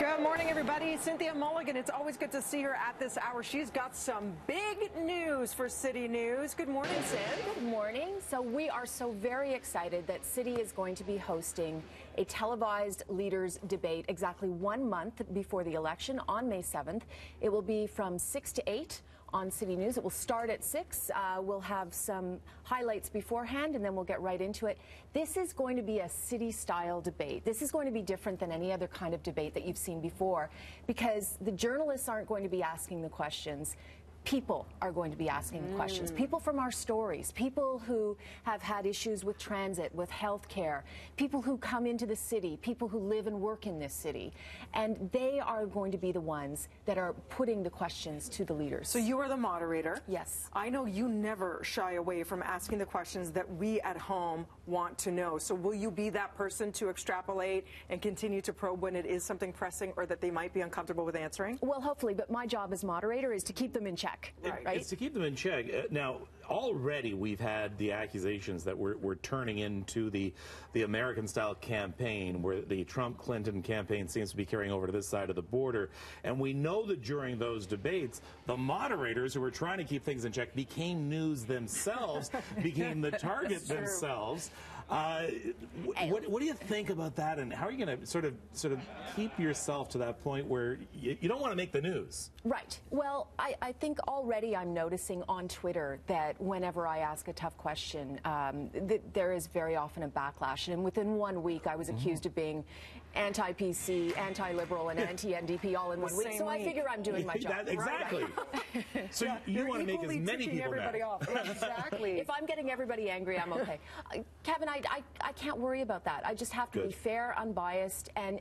Good morning, everybody. Cynthia Mulligan, it's always good to see her at this hour. She's got some big news for City News. Good morning, Cyn. Good morning. So we are so very excited that City is going to be hosting a televised leaders debate exactly 1 month before the election on May 7th. It will be from 6 to 8 on City News. It will start at 6. We'll have some highlights beforehand, and then we'll get right into it. This is going to be a city-style debate. This is going to be different than any other kind of debate that you've seen before, because the journalists aren't going to be asking the questions. People are going to be asking the questions. People from our stories, people who have had issues with transit, with health care, people who come into the city, people who live and work in this city. And they are going to be the ones that are putting the questions to the leaders. So you are the moderator. Yes. I know you never shy away from asking the questions that we at home want to know. So will you be that person to extrapolate and continue to probe when it is something pressing or that they might be uncomfortable with answering? Well, hopefully, but my job as moderator is to keep them in check. Right. It's to keep them in check. Now, already we've had the accusations that we're turning into the American-style campaign, where the Trump-Clinton campaign seems to be carrying over to this side of the border. And we know that during those debates, the moderators who were trying to keep things in check became news themselves, became the target themselves. What do you think about that, and how are you going to sort of keep yourself to that point where you don't want to make the news? Right. Well, I think already I'm noticing on Twitter that whenever I ask a tough question, there is very often a backlash. And within 1 week, I was accused of being anti-PC, anti-liberal, and anti-NDP all in 1 week. So I figure I'm doing my job. Exactly. So you want to make as many people everybody off. Exactly. If I'm getting everybody angry, I'm okay. Kevin, I can't worry about that. I just have to be fair, unbiased, and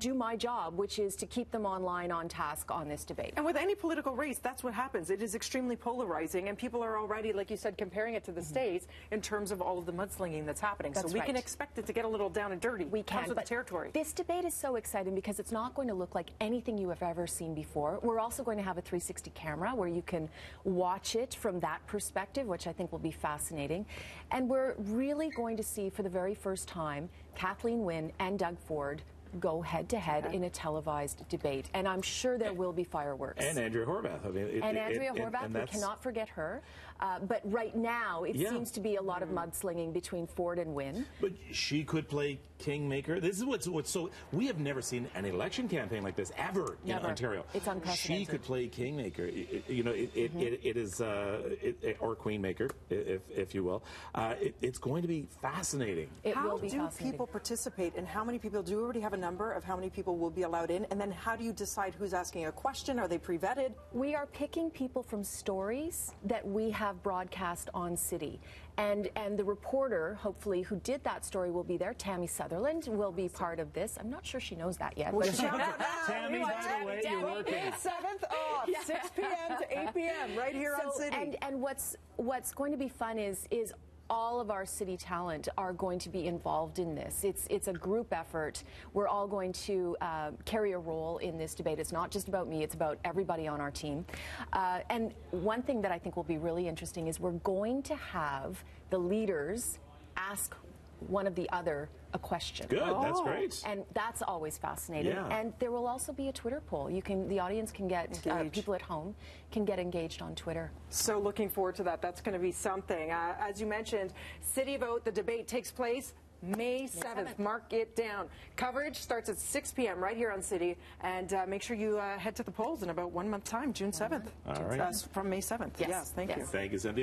do my job, which is to keep them online, on task on this debate. And with any political race, that's what happens. It is extremely polarizing, and people are already, like you said, comparing it to the States in terms of all of the mudslinging that's happening. That's so we can expect it to get a little down and dirty. We can. Comes with the territory. This debate is so exciting because it's not going to look like anything you have ever seen before. We're also going to have a 360 camera where you can watch it from that perspective, which I think will be fascinating. And we're really going to see for the very first time Kathleen, Wynne, and Doug Ford go head-to-head in a televised debate. And I'm sure there will be fireworks. And Andrea Horwath. I mean, Andrea Horwath, we cannot forget her. But right now, it seems to be a lot of mudslinging between Ford and Wynne. But she could play kingmaker. This is what's so... We have never seen an election campaign like this ever in Ontario. It's unprecedented. She could play kingmaker. It is... or queenmaker, if you will. It's going to be fascinating. How do people participate, and how many people do you already have a number of how many people will be allowed in? And then how do you decide who's asking a question? Are they pre-vetted? We are picking people from stories that we have broadcast on City. And the reporter, hopefully, who did that story will be there. Tammy Sutherland will be part of this. I'm not sure she knows that yet. Well, Tammy, by the way, you're working. May 7th off, 6 p.m. to 8 p.m. right here on City. And what's going to be fun is all of our city talent are going to be involved in this. It's a group effort. We're all going to carry a role in this debate. It's not just about me, it's about everybody on our team. And one thing that I think will be really interesting is we're going to have the leaders ask one of the other a question. Good, that's great. And that's always fascinating. Yeah. And there will also be a Twitter poll. The audience can get, people at home can get engaged on Twitter. So looking forward to that. That's going to be something. As you mentioned, City Vote, the debate takes place May 7th. Mark it down. Coverage starts at 6 p.m. right here on City. And make sure you head to the polls in about 1 month time, June 7th. All right. From May 7th. Yes, thank you. Thank you, Cynthia.